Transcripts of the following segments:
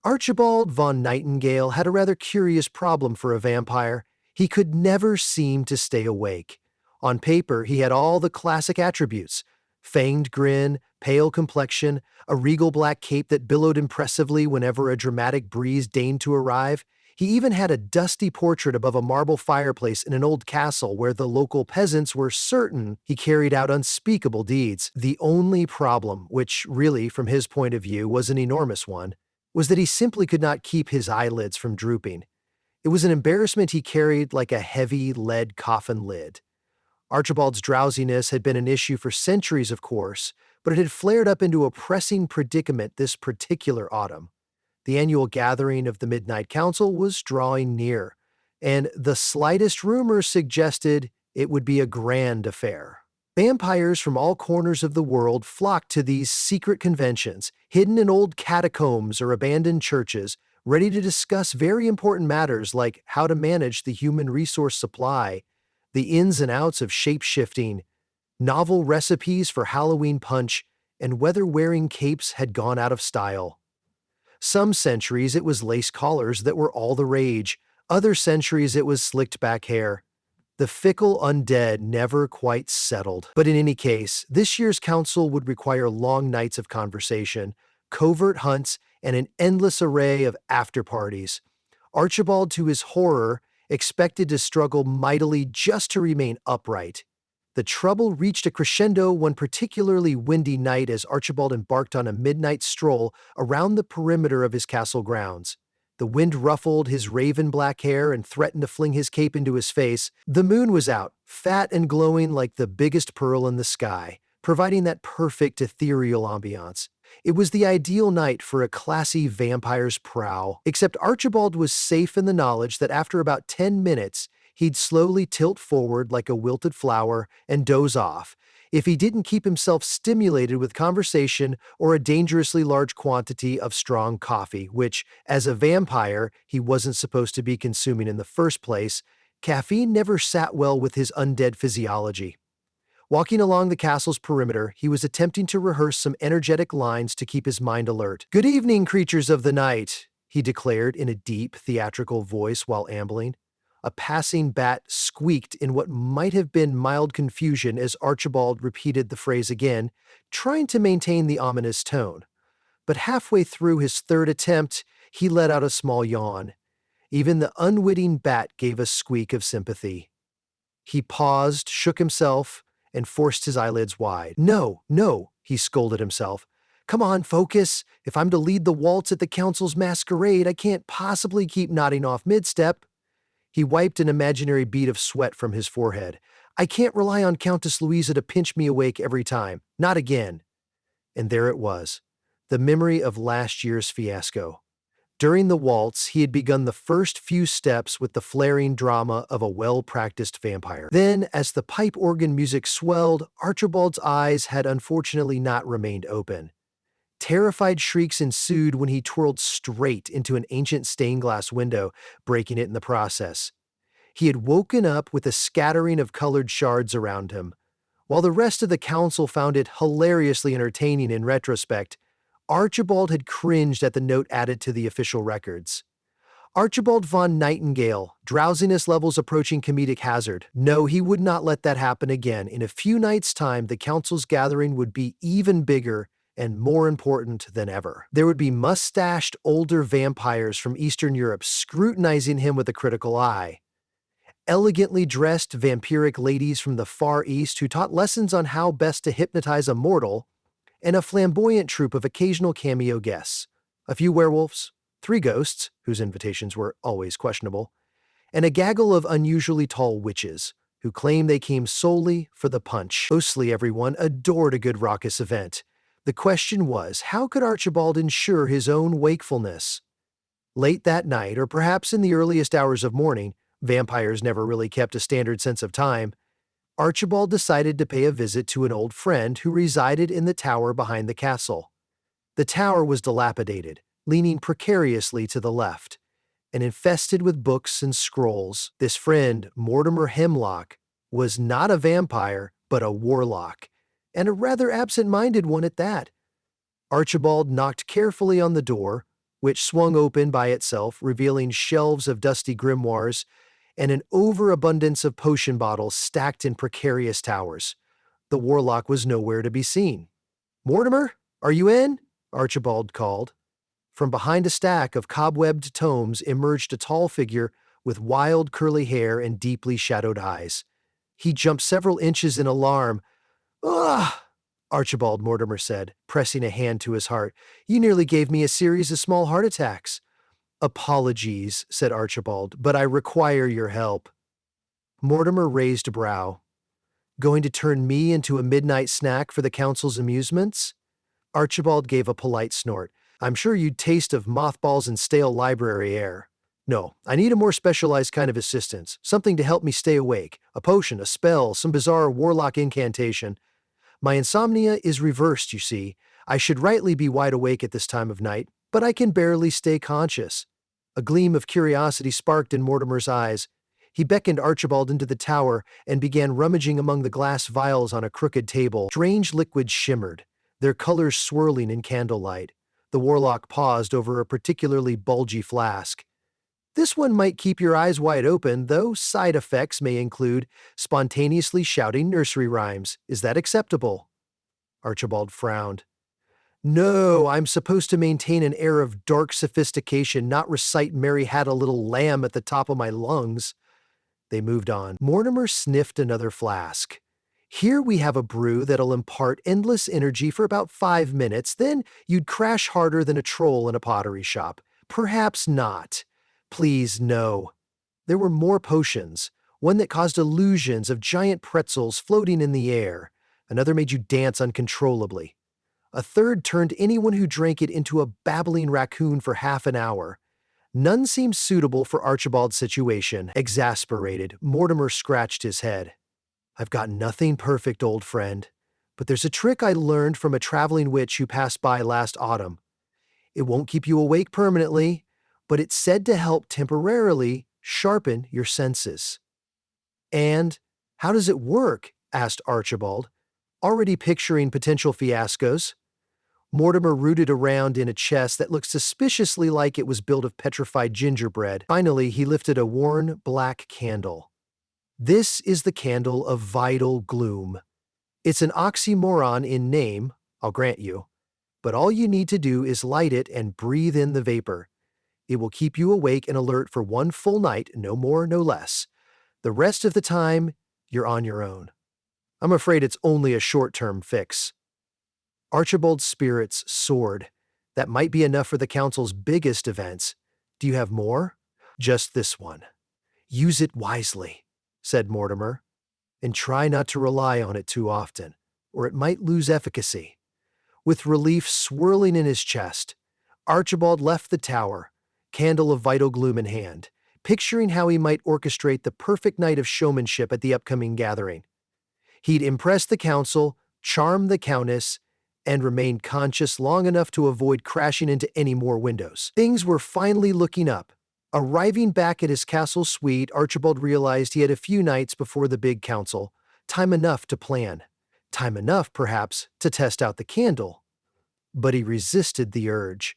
Archibald von Nightingale had a rather curious problem for a vampire. He could never seem to stay awake. On paper, he had all the classic attributes: fanged grin, pale complexion, a regal black cape that billowed impressively whenever a dramatic breeze deigned to arrive. He even had a dusty portrait above a marble fireplace in an old castle where the local peasants were certain he carried out unspeakable deeds. The only problem, which really, from his point of view, was an enormous one, was that he simply could not keep his eyelids from drooping. It was an embarrassment he carried like a heavy lead coffin lid. Archibald's drowsiness had been an issue for centuries, of course, but it had flared up into a pressing predicament this particular autumn. The annual gathering of the Midnight Council was drawing near, and the slightest rumor suggested it would be a grand affair. Vampires from all corners of the world flocked to these secret conventions, hidden in old catacombs or abandoned churches, ready to discuss very important matters like how to manage the human resource supply, the ins and outs of shape-shifting, novel recipes for Halloween punch, and whether wearing capes had gone out of style. Some centuries it was lace collars that were all the rage, other centuries it was slicked back hair. The fickle undead never quite settled. But in any case, this year's council would require long nights of conversation, covert hunts, and an endless array of after-parties. Archibald, to his horror, expected to struggle mightily just to remain upright. The trouble reached a crescendo one particularly windy night as Archibald embarked on a midnight stroll around the perimeter of his castle grounds. The wind ruffled his raven-black hair and threatened to fling his cape into his face. The moon was out, fat and glowing like the biggest pearl in the sky, providing that perfect ethereal ambiance. It was the ideal night for a classy vampire's prowl, except Archibald was safe in the knowledge that after about 10 minutes, he'd slowly tilt forward like a wilted flower and doze off, if he didn't keep himself stimulated with conversation or a dangerously large quantity of strong coffee, which, as a vampire, he wasn't supposed to be consuming in the first place. Caffeine never sat well with his undead physiology. Walking along the castle's perimeter, he was attempting to rehearse some energetic lines to keep his mind alert. "Good evening, creatures of the night," he declared in a deep, theatrical voice while ambling. A passing bat squeaked in what might have been mild confusion as Archibald repeated the phrase again, trying to maintain the ominous tone. But halfway through his third attempt, he let out a small yawn. Even the unwitting bat gave a squeak of sympathy. He paused, shook himself, and forced his eyelids wide. "No, no," he scolded himself. "Come on, focus. If I'm to lead the waltz at the council's masquerade, I can't possibly keep nodding off mid-step." He wiped an imaginary bead of sweat from his forehead. "I can't rely on Countess Louisa to pinch me awake every time. Not again." And there it was, the memory of last year's fiasco. During the waltz, he had begun the first few steps with the flaring drama of a well-practiced vampire. Then, as the pipe organ music swelled, Archibald's eyes had unfortunately not remained open. Terrified shrieks ensued when he twirled straight into an ancient stained glass window, breaking it in the process. He had woken up with a scattering of colored shards around him. While the rest of the council found it hilariously entertaining in retrospect, Archibald had cringed at the note added to the official records. Archibald von Nightingale, drowsiness levels approaching comedic hazard. No, he would not let that happen again. In a few nights' time, the council's gathering would be even bigger and more important than ever. There would be mustached older vampires from Eastern Europe scrutinizing him with a critical eye, elegantly dressed vampiric ladies from the Far East who taught lessons on how best to hypnotize a mortal, and a flamboyant troupe of occasional cameo guests, a few werewolves, 3 ghosts, whose invitations were always questionable, and a gaggle of unusually tall witches, who claimed they came solely for the punch. Mostly everyone adored a good raucous event. The question was, how could Archibald ensure his own wakefulness? Late that night, or perhaps in the earliest hours of morning, vampires never really kept a standard sense of time, Archibald decided to pay a visit to an old friend who resided in the tower behind the castle. The tower was dilapidated, leaning precariously to the left, and infested with books and scrolls. This friend, Mortimer Hemlock, was not a vampire, but a warlock, and a rather absent-minded one at that. Archibald knocked carefully on the door, which swung open by itself, revealing shelves of dusty grimoires and an overabundance of potion bottles stacked in precarious towers. The warlock was nowhere to be seen. "Mortimer, are you in?" Archibald called. From behind a stack of cobwebbed tomes emerged a tall figure with wild curly hair and deeply shadowed eyes. He jumped several inches in alarm. "Ugh!" Archibald, Mortimer said, pressing a hand to his heart. "You nearly gave me a series of small heart attacks." "Apologies," said Archibald, "but I require your help." Mortimer raised a brow. "Going to turn me into a midnight snack for the council's amusements?" Archibald gave a polite snort. "I'm sure you'd taste of mothballs and stale library air. No, I need a more specialized kind of assistance, something to help me stay awake, a potion, a spell, some bizarre warlock incantation. My insomnia is reversed, you see. I should rightly be wide awake at this time of night, but I can barely stay conscious." A gleam of curiosity sparked in Mortimer's eyes. He beckoned Archibald into the tower and began rummaging among the glass vials on a crooked table. Strange liquids shimmered, their colors swirling in candlelight. The warlock paused over a particularly bulgy flask. "This one might keep your eyes wide open, though side effects may include spontaneously shouting nursery rhymes. Is that acceptable?" Archibald frowned. "No, I'm supposed to maintain an air of dark sophistication, not recite Mary Had a Little Lamb at the top of my lungs." They moved on. Mortimer sniffed another flask. "Here we have a brew that'll impart endless energy for about 5 minutes, then you'd crash harder than a troll in a pottery shop. Perhaps not. Please, no." There were more potions, one that caused illusions of giant pretzels floating in the air. Another made you dance uncontrollably. A third turned anyone who drank it into a babbling raccoon for half an hour. None seemed suitable for Archibald's situation. Exasperated, Mortimer scratched his head. "I've got nothing perfect, old friend, but there's a trick I learned from a traveling witch who passed by last autumn. It won't keep you awake permanently, but it's said to help temporarily sharpen your senses." "And how does it work?" asked Archibald, already picturing potential fiascos. Mortimer rooted around in a chest that looked suspiciously like it was built of petrified gingerbread. Finally, he lifted a worn, black candle. "This is the candle of vital gloom. It's an oxymoron in name, I'll grant you, but all you need to do is light it and breathe in the vapor. It will keep you awake and alert for one full night, no more, no less. The rest of the time, you're on your own. I'm afraid it's only a short-term fix." Archibald's spirits soared. That might be enough for the council's biggest events. "Do you have more?" "Just this one. Use it wisely," said Mortimer, "and try not to rely on it too often, or it might lose efficacy." With relief swirling in his chest, Archibald left the tower, candle of vital gloom in hand, picturing how he might orchestrate the perfect night of showmanship at the upcoming gathering. He'd impress the council, charm the countess, and remain conscious long enough to avoid crashing into any more windows. Things were finally looking up. Arriving back at his castle suite, Archibald realized he had a few nights before the big council, time enough to plan. Time enough, perhaps, to test out the candle. But he resisted the urge.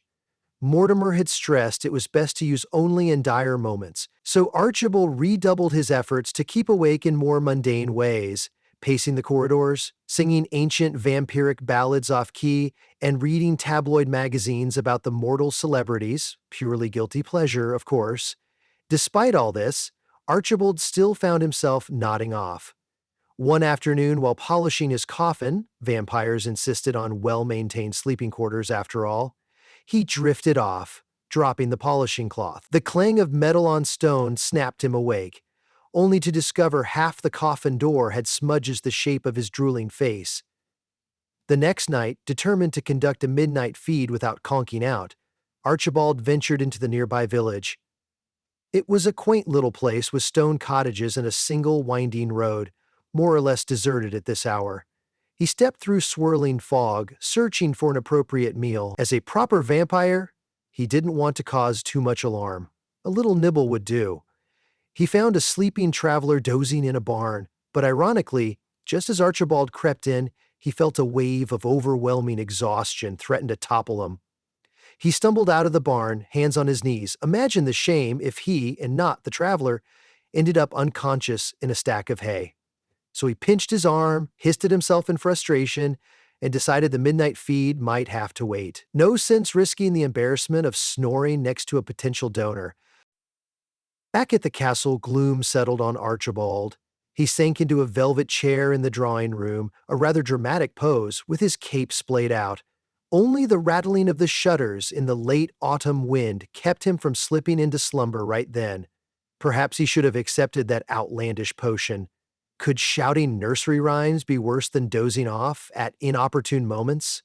Mortimer had stressed it was best to use only in dire moments, so Archibald redoubled his efforts to keep awake in more mundane ways, pacing the corridors, singing ancient vampiric ballads off-key, and reading tabloid magazines about the mortal celebrities, purely guilty pleasure, of course. Despite all this, Archibald still found himself nodding off. One afternoon, while polishing his coffin, vampires insisted on well-maintained sleeping quarters after all, he drifted off, dropping the polishing cloth. The clang of metal on stone snapped him awake, only to discover half the coffin door had smudges the shape of his drooling face. The next night, determined to conduct a midnight feed without conking out, Archibald ventured into the nearby village. It was a quaint little place with stone cottages and a single winding road, more or less deserted at this hour. He stepped through swirling fog, searching for an appropriate meal. As a proper vampire, he didn't want to cause too much alarm. A little nibble would do. He found a sleeping traveler dozing in a barn, but ironically, just as Archibald crept in, he felt a wave of overwhelming exhaustion threaten to topple him. He stumbled out of the barn, hands on his knees. Imagine the shame if he, and not the traveler, ended up unconscious in a stack of hay. So he pinched his arm, hissed at himself in frustration, and decided the midnight feed might have to wait. No sense risking the embarrassment of snoring next to a potential donor. Back at the castle, gloom settled on Archibald. He sank into a velvet chair in the drawing room, a rather dramatic pose, with his cape splayed out. Only the rattling of the shutters in the late autumn wind kept him from slipping into slumber right then. Perhaps he should have accepted that outlandish potion. Could shouting nursery rhymes be worse than dozing off at inopportune moments?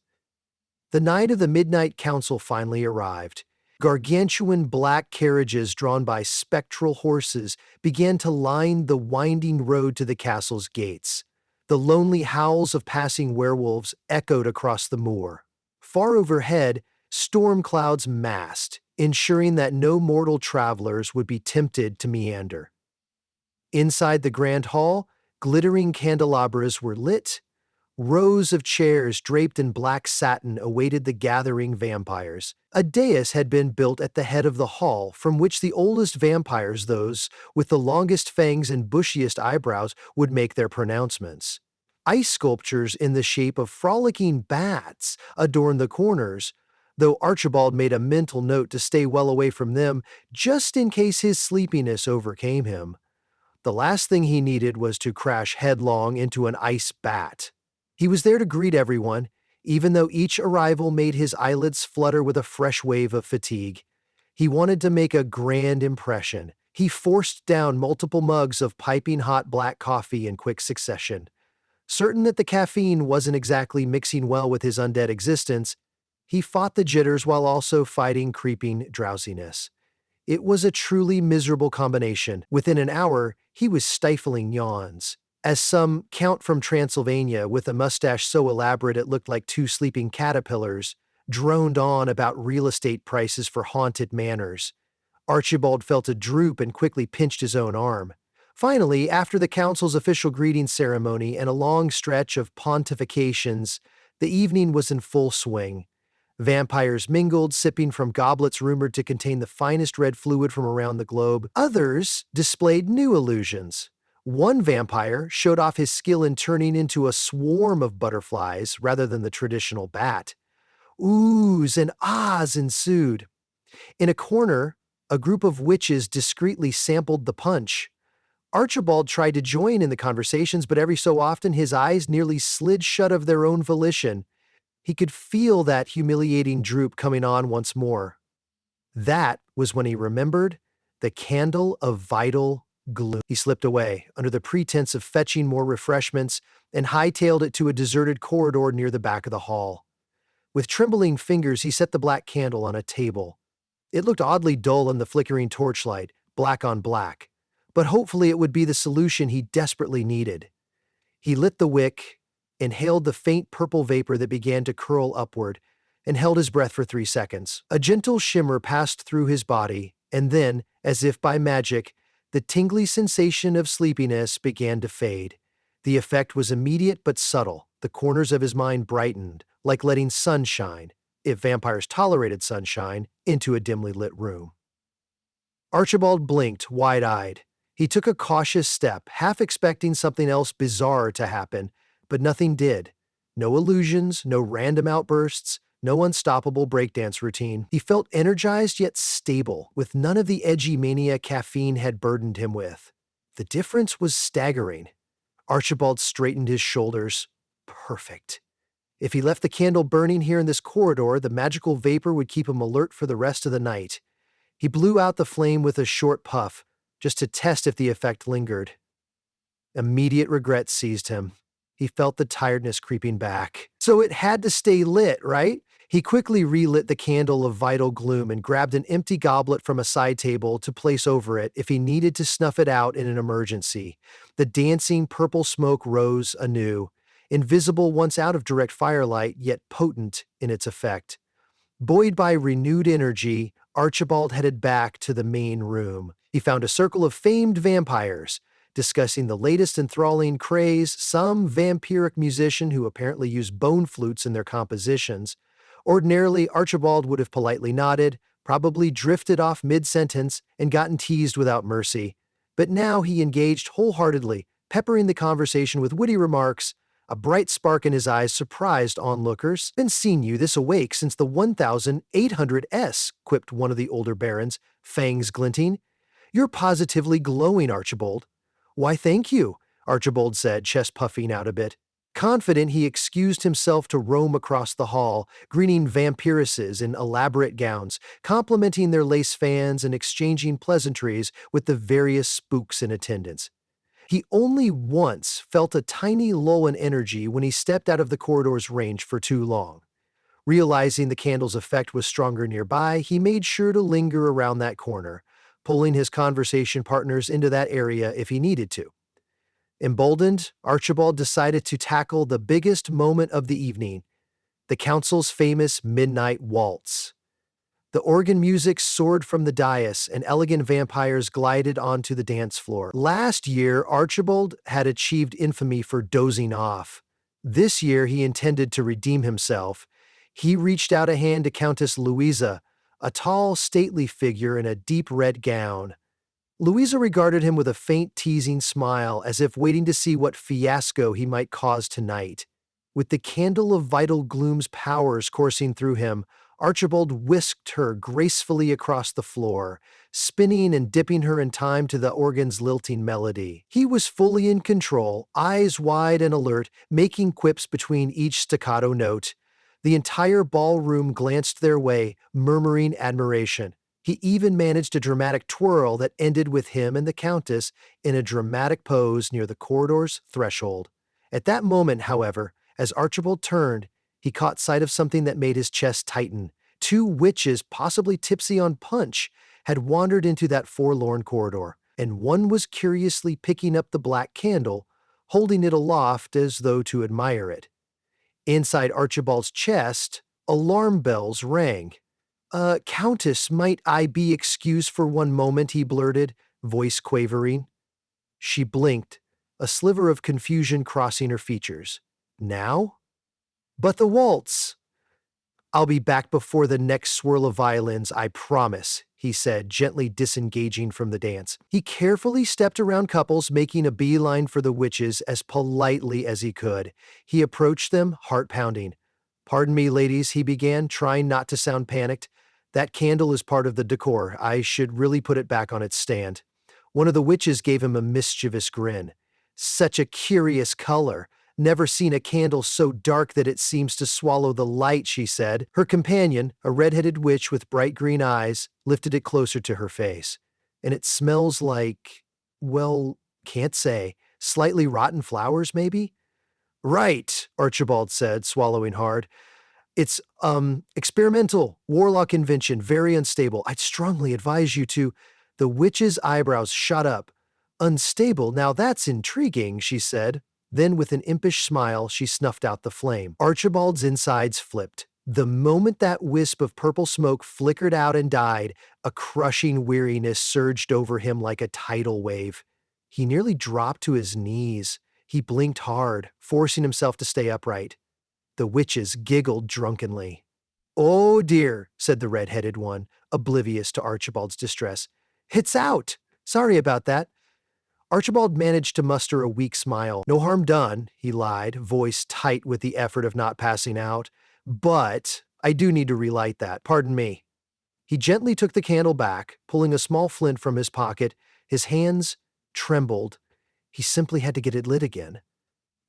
The night of the midnight council finally arrived. Gargantuan black carriages drawn by spectral horses began to line the winding road to the castle's gates. The lonely howls of passing werewolves echoed across the moor. Far overhead, storm clouds massed, ensuring that no mortal travelers would be tempted to meander. Inside the grand hall, glittering candelabras were lit. Rows of chairs draped in black satin awaited the gathering vampires. A dais had been built at the head of the hall, from which the oldest vampires, those with the longest fangs and bushiest eyebrows, would make their pronouncements. Ice sculptures in the shape of frolicking bats adorned the corners, though Archibald made a mental note to stay well away from them just in case his sleepiness overcame him. The last thing he needed was to crash headlong into an ice bat. He was there to greet everyone, even though each arrival made his eyelids flutter with a fresh wave of fatigue. He wanted to make a grand impression. He forced down multiple mugs of piping hot black coffee in quick succession. Certain that the caffeine wasn't exactly mixing well with his undead existence, he fought the jitters while also fighting creeping drowsiness. It was a truly miserable combination. Within an hour, he was stifling yawns. As some count from Transylvania with a mustache so elaborate it looked like two sleeping caterpillars droned on about real estate prices for haunted manors. Archibald felt a droop and quickly pinched his own arm. Finally, after the council's official greeting ceremony and a long stretch of pontifications, the evening was in full swing. Vampires mingled, sipping from goblets rumored to contain the finest red fluid from around the globe. Others displayed new illusions. One vampire showed off his skill in turning into a swarm of butterflies rather than the traditional bat. Oohs and ahs ensued. In a corner, a group of witches discreetly sampled the punch. Archibald tried to join in the conversations, but every so often his eyes nearly slid shut of their own volition. He could feel that humiliating droop coming on once more. That was when he remembered the candle of vital gloom. He slipped away, under the pretense of fetching more refreshments, and hightailed it to a deserted corridor near the back of the hall. With trembling fingers, he set the black candle on a table. It looked oddly dull in the flickering torchlight, black on black, but hopefully it would be the solution he desperately needed. He lit the wick, inhaled the faint purple vapor that began to curl upward, and held his breath for 3 seconds. A gentle shimmer passed through his body, and then, as if by magic, the tingly sensation of sleepiness began to fade. The effect was immediate but subtle. The corners of his mind brightened, like letting sunshine, if vampires tolerated sunshine, into a dimly lit room. Archibald blinked, wide-eyed. He took a cautious step, half expecting something else bizarre to happen, but nothing did. No illusions, no random outbursts, no unstoppable breakdance routine. He felt energized yet stable, with none of the edgy mania caffeine had burdened him with. The difference was staggering. Archibald straightened his shoulders. Perfect. If he left the candle burning here in this corridor, the magical vapor would keep him alert for the rest of the night. He blew out the flame with a short puff, just to test if the effect lingered. Immediate regret seized him. He felt the tiredness creeping back. So it had to stay lit, right? He quickly relit the candle of vital gloom and grabbed an empty goblet from a side table to place over it if he needed to snuff it out in an emergency. The dancing purple smoke rose anew, invisible once out of direct firelight, yet potent in its effect. Buoyed by renewed energy, Archibald headed back to the main room. He found a circle of famed vampires, discussing the latest enthralling craze, some vampiric musician who apparently used bone flutes in their compositions, Ordinarily, Archibald would have politely nodded, probably drifted off mid-sentence, and gotten teased without mercy. But now he engaged wholeheartedly, peppering the conversation with witty remarks. A bright spark in his eyes surprised onlookers. "Been seeing you this awake since the 1800s," quipped one of the older barons, fangs glinting. "You're positively glowing, Archibald." "Why, thank you," Archibald said, chest puffing out a bit. Confident, he excused himself to roam across the hall, greeting vampiresses in elaborate gowns, complimenting their lace fans and exchanging pleasantries with the various spooks in attendance. He only once felt a tiny lull in energy when he stepped out of the corridor's range for too long. Realizing the candle's effect was stronger nearby, he made sure to linger around that corner, pulling his conversation partners into that area if he needed to. Emboldened, Archibald decided to tackle the biggest moment of the evening, the council's famous midnight waltz. The organ music soared from the dais, and elegant vampires glided onto the dance floor. Last year, Archibald had achieved infamy for dozing off. This year, he intended to redeem himself. He reached out a hand to Countess Louisa, a tall, stately figure in a deep red gown. Louisa regarded him with a faint, teasing smile, as if waiting to see what fiasco he might cause tonight. With the candle of vital gloom's powers coursing through him, Archibald whisked her gracefully across the floor, spinning and dipping her in time to the organ's lilting melody. He was fully in control, eyes wide and alert, making quips between each staccato note. The entire ballroom glanced their way, murmuring admiration. He even managed a dramatic twirl that ended with him and the Countess in a dramatic pose near the corridor's threshold. At that moment, however, as Archibald turned, he caught sight of something that made his chest tighten. Two witches, possibly tipsy on punch, had wandered into that forlorn corridor, and one was curiously picking up the black candle, holding it aloft as though to admire it. Inside Archibald's chest, alarm bells rang. Countess, might I be excused for one moment?" he blurted, voice quavering. She blinked, a sliver of confusion crossing her features. "Now?" "But the waltz!" "I'll be back before the next swirl of violins, I promise," he said, gently disengaging from the dance. He carefully stepped around couples, making a beeline for the witches as politely as he could. He approached them, heart pounding. "Pardon me, ladies," he began, trying not to sound panicked. "That candle is part of the decor. I should really put it back on its stand." One of the witches gave him a mischievous grin. "Such a curious color. Never seen a candle so dark that it seems to swallow the light," she said. Her companion, a red-headed witch with bright green eyes, lifted it closer to her face. "And it smells like, well, can't say. Slightly rotten flowers, maybe?" "Right," Archibald said, swallowing hard. "It's, experimental, warlock invention, very unstable. I'd strongly advise you to—" The witch's eyebrows shot up. "Unstable, now that's intriguing," she said. Then, with an impish smile, she snuffed out the flame. Archibald's insides flipped. The moment that wisp of purple smoke flickered out and died, a crushing weariness surged over him like a tidal wave. He nearly dropped to his knees. He blinked hard, forcing himself to stay upright. The witches giggled drunkenly. "Oh dear," said the red-headed one, oblivious to Archibald's distress. "It's out! Sorry about that." Archibald managed to muster a weak smile. "No harm done," he lied, voice tight with the effort of not passing out. "But I do need to relight that. Pardon me." He gently took the candle back, pulling a small flint from his pocket. His hands trembled. He simply had to get it lit again.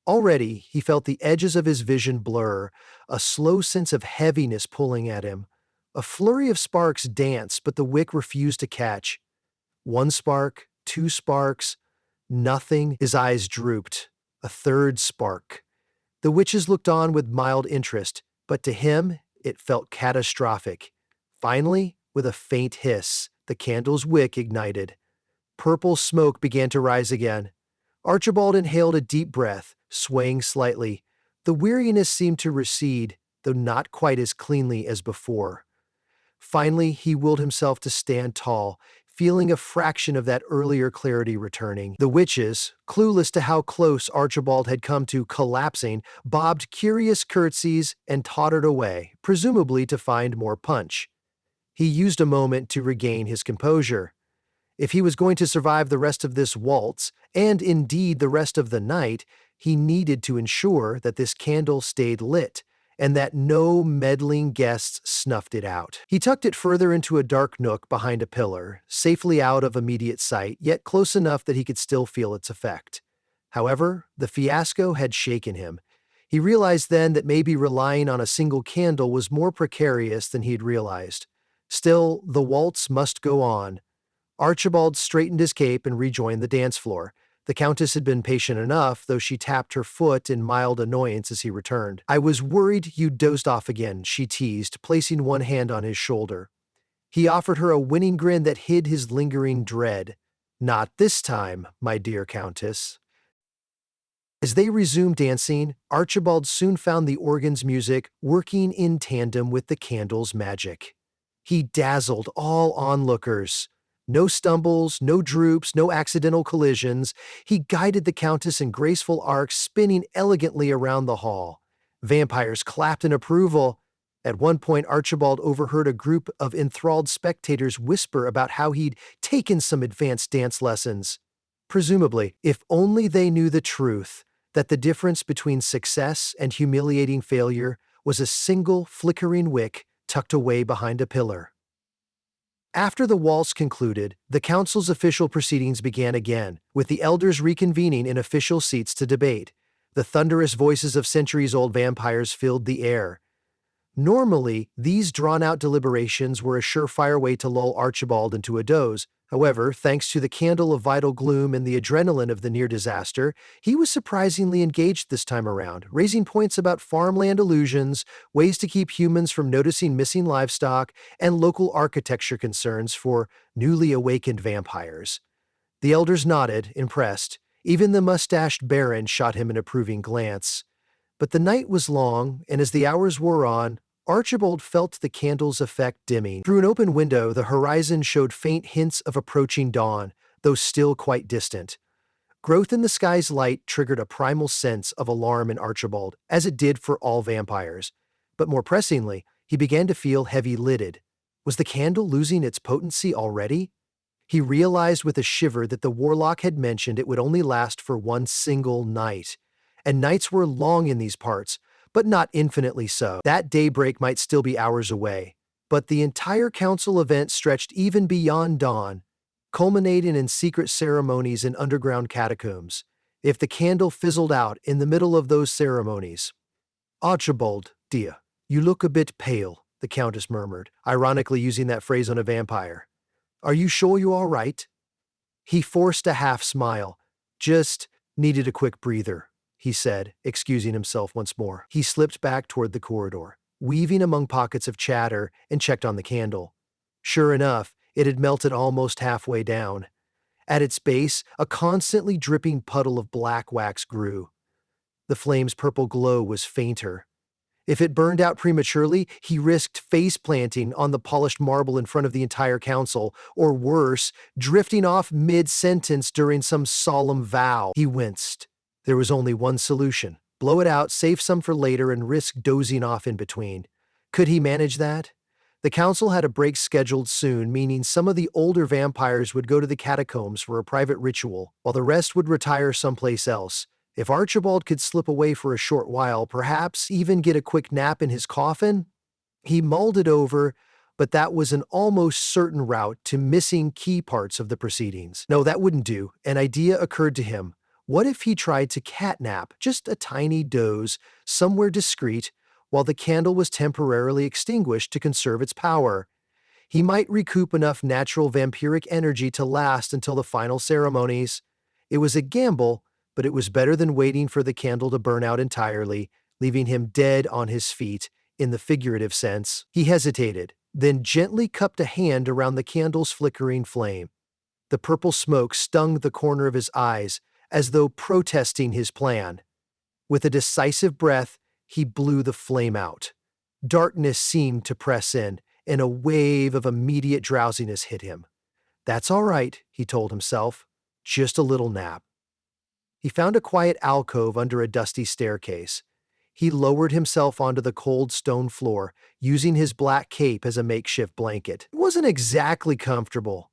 Already, he felt the edges of his vision blur, a slow sense of heaviness pulling at him. A flurry of sparks danced, but the wick refused to catch. One spark, two sparks, nothing. His eyes drooped. A third spark. The witches looked on with mild interest, but to him, it felt catastrophic. Finally, with a faint hiss, the candle's wick ignited. Purple smoke began to rise again. Archibald inhaled a deep breath, swaying slightly. The weariness seemed to recede, though not quite as cleanly as before. Finally, he willed himself to stand tall, feeling a fraction of that earlier clarity returning. The witches, clueless to how close Archibald had come to collapsing, bobbed curious curtsies and tottered away, presumably to find more punch. He used a moment to regain his composure. If he was going to survive the rest of this waltz, and indeed the rest of the night, he needed to ensure that this candle stayed lit, and that no meddling guests snuffed it out. He tucked it further into a dark nook behind a pillar, safely out of immediate sight, yet close enough that he could still feel its effect. However, the fiasco had shaken him. He realized then that maybe relying on a single candle was more precarious than he'd realized. Still, the waltz must go on. Archibald straightened his cape and rejoined the dance floor. The Countess had been patient enough, though she tapped her foot in mild annoyance as he returned. "I was worried you dozed off again," she teased, placing one hand on his shoulder. He offered her a winning grin that hid his lingering dread. "Not this time, my dear Countess." As they resumed dancing, Archibald soon found the organ's music working in tandem with the candle's magic. He dazzled all onlookers. No stumbles, no droops, no accidental collisions. He guided the Countess in graceful arcs, spinning elegantly around the hall. Vampires clapped in approval. At one point, Archibald overheard a group of enthralled spectators whisper about how he'd taken some advanced dance lessons. Presumably, if only they knew the truth, that the difference between success and humiliating failure was a single flickering wick tucked away behind a pillar. After the waltz concluded, the council's official proceedings began again, with the elders reconvening in official seats to debate. The thunderous voices of centuries-old vampires filled the air. Normally, these drawn-out deliberations were a surefire way to lull Archibald into a doze. However, thanks to the candle of vital gloom and the adrenaline of the near disaster, he was surprisingly engaged this time around, raising points about farmland illusions, ways to keep humans from noticing missing livestock, and local architecture concerns for newly awakened vampires. The elders nodded, impressed. Even the mustached baron shot him an approving glance. But the night was long, and as the hours wore on, Archibald felt the candle's effect dimming. Through an open window, the horizon showed faint hints of approaching dawn, though still quite distant. Growth in the sky's light triggered a primal sense of alarm in Archibald, as it did for all vampires. But more pressingly, he began to feel heavy-lidded. Was the candle losing its potency already? He realized with a shiver that the warlock had mentioned it would only last for one single night. And nights were long in these parts, but not infinitely so. That daybreak might still be hours away. But the entire council event stretched even beyond dawn, culminating in secret ceremonies in underground catacombs. If the candle fizzled out in the middle of those ceremonies— "Archibald, dear, you look a bit pale," the Countess murmured, ironically using that phrase on a vampire. "Are you sure you're all right?" He forced a half smile. "Just needed a quick breather," he said, excusing himself once more. He slipped back toward the corridor, weaving among pockets of chatter, and checked on the candle. Sure enough, it had melted almost halfway down. At its base, a constantly dripping puddle of black wax grew. The flame's purple glow was fainter. If it burned out prematurely, he risked face-planting on the polished marble in front of the entire council, or worse, drifting off mid-sentence during some solemn vow. He winced. There was only one solution: blow it out, save some for later, and risk dozing off in between. Could he manage that? The council had a break scheduled soon, meaning some of the older vampires would go to the catacombs for a private ritual, while the rest would retire someplace else. If Archibald could slip away for a short while, perhaps even get a quick nap in his coffin? He mulled it over, but that was an almost certain route to missing key parts of the proceedings. No, that wouldn't do. An idea occurred to him. What if he tried to catnap, just a tiny doze, somewhere discreet, while the candle was temporarily extinguished to conserve its power? He might recoup enough natural vampiric energy to last until the final ceremonies. It was a gamble, but it was better than waiting for the candle to burn out entirely, leaving him dead on his feet, in the figurative sense. He hesitated, then gently cupped a hand around the candle's flickering flame. The purple smoke stung the corner of his eyes, as though protesting his plan. With a decisive breath, he blew the flame out. Darkness seemed to press in, and a wave of immediate drowsiness hit him. "That's all right," he told himself. "Just a little nap." He found a quiet alcove under a dusty staircase. He lowered himself onto the cold stone floor, using his black cape as a makeshift blanket. It wasn't exactly comfortable,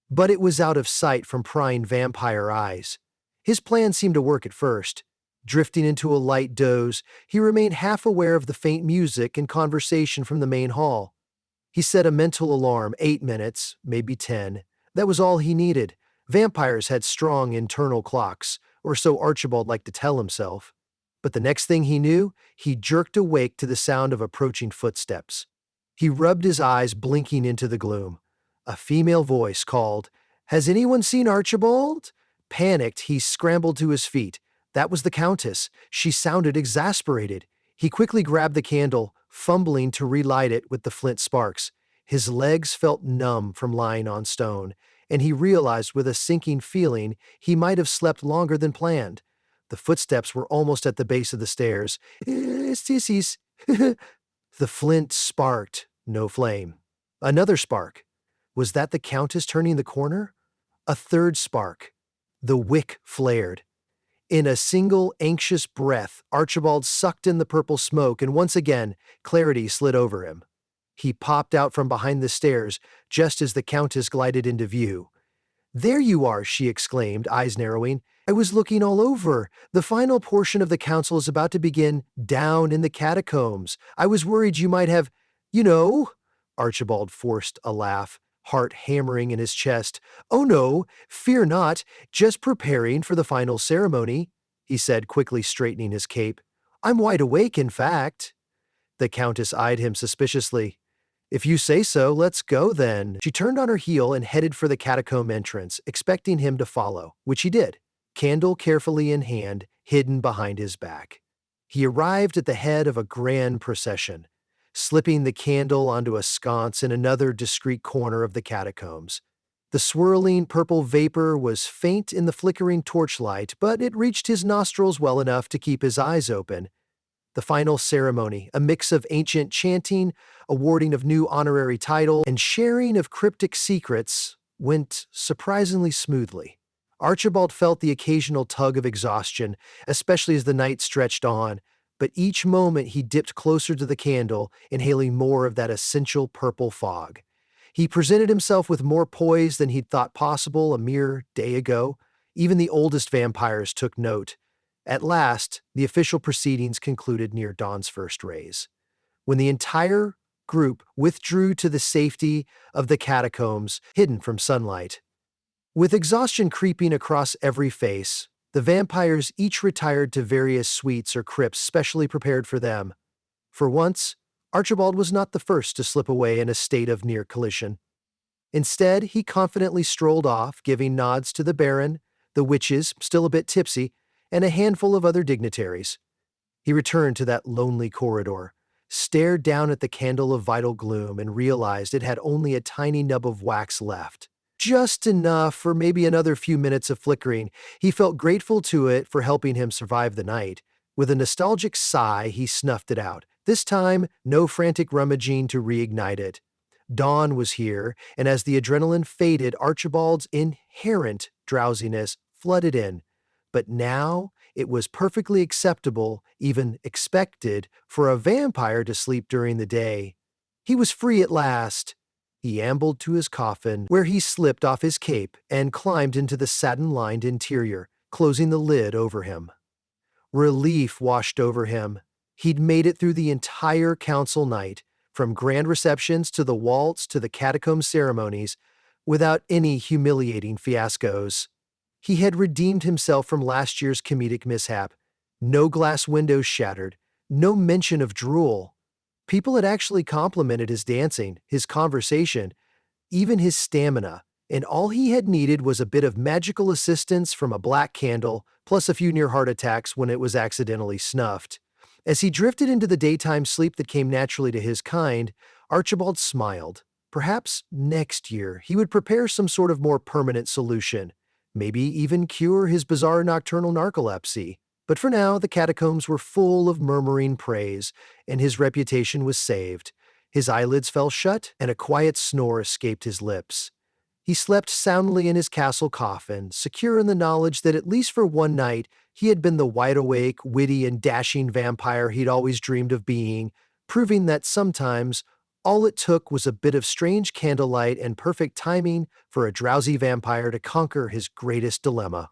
but it was out of sight from prying vampire eyes. His plan seemed to work at first. Drifting into a light doze, he remained half aware of the faint music and conversation from the main hall. He set a mental alarm, 8 minutes, maybe 10. That was all he needed. Vampires had strong internal clocks, or so Archibald liked to tell himself. But the next thing he knew, he jerked awake to the sound of approaching footsteps. He rubbed his eyes, blinking into the gloom. A female voice called, "Has anyone seen Archibald?" Panicked, he scrambled to his feet. That was the Countess. She sounded exasperated. He quickly grabbed the candle, fumbling to relight it with the flint sparks. His legs felt numb from lying on stone, and he realized with a sinking feeling he might have slept longer than planned. The footsteps were almost at the base of the stairs. Sissies. The flint sparked, no flame. Another spark. Was that the Countess turning the corner? A third spark. The wick flared. In a single anxious breath, Archibald sucked in the purple smoke, and once again, clarity slid over him. He popped out from behind the stairs just as the Countess glided into view. "There you are," she exclaimed, eyes narrowing. "I was looking all over. The final portion of the council is about to begin down in the catacombs. I was worried you might have, you know." Archibald forced a laugh, heart hammering in his chest. "Oh no, fear not, just preparing for the final ceremony," he said, quickly straightening his cape. "I'm wide awake, in fact." The Countess eyed him suspiciously. "If you say so, let's go then." She turned on her heel and headed for the catacomb entrance, expecting him to follow, which he did, candle carefully in hand, hidden behind his back. He arrived at the head of a grand procession, slipping the candle onto a sconce in another discreet corner of the catacombs. The swirling purple vapor was faint in the flickering torchlight, but it reached his nostrils well enough to keep his eyes open. The final ceremony, a mix of ancient chanting, awarding of new honorary title, and sharing of cryptic secrets, went surprisingly smoothly. Archibald felt the occasional tug of exhaustion, especially as the night stretched on, but each moment he dipped closer to the candle, inhaling more of that essential purple fog. He presented himself with more poise than he'd thought possible a mere day ago. Even the oldest vampires took note. At last, the official proceedings concluded near dawn's first rays. When the entire group withdrew to the safety of the catacombs, hidden from sunlight. With exhaustion creeping across every face, the vampires each retired to various suites or crypts specially prepared for them. For once, Archibald was not the first to slip away in a state of near collision. Instead, he confidently strolled off, giving nods to the Baron, the witches, still a bit tipsy, and a handful of other dignitaries. He returned to that lonely corridor, stared down at the candle of vital gloom, and realized it had only a tiny nub of wax left. Just enough for maybe another few minutes of flickering. He felt grateful to it for helping him survive the night. With a nostalgic sigh, he snuffed it out. This time, no frantic rummaging to reignite it. Dawn was here, and as the adrenaline faded, Archibald's inherent drowsiness flooded in. But now it was perfectly acceptable, even expected, for a vampire to sleep during the day. He was free at last. He ambled to his coffin, where he slipped off his cape and climbed into the satin-lined interior, closing the lid over him. Relief washed over him. He'd made it through the entire council night, from grand receptions to the waltz to the catacomb ceremonies, without any humiliating fiascos. He had redeemed himself from last year's comedic mishap. No glass windows shattered, no mention of drool. People had actually complimented his dancing, his conversation, even his stamina, and all he had needed was a bit of magical assistance from a black candle, plus a few near heart attacks when it was accidentally snuffed. As he drifted into the daytime sleep that came naturally to his kind, Archibald smiled. Perhaps next year he would prepare some sort of more permanent solution, maybe even cure his bizarre nocturnal narcolepsy. But for now, the catacombs were full of murmuring praise, and his reputation was saved. His eyelids fell shut, and a quiet snore escaped his lips. He slept soundly in his castle coffin, secure in the knowledge that at least for one night he had been the wide-awake, witty, and dashing vampire he'd always dreamed of being, proving that sometimes all it took was a bit of strange candlelight and perfect timing for a drowsy vampire to conquer his greatest dilemma.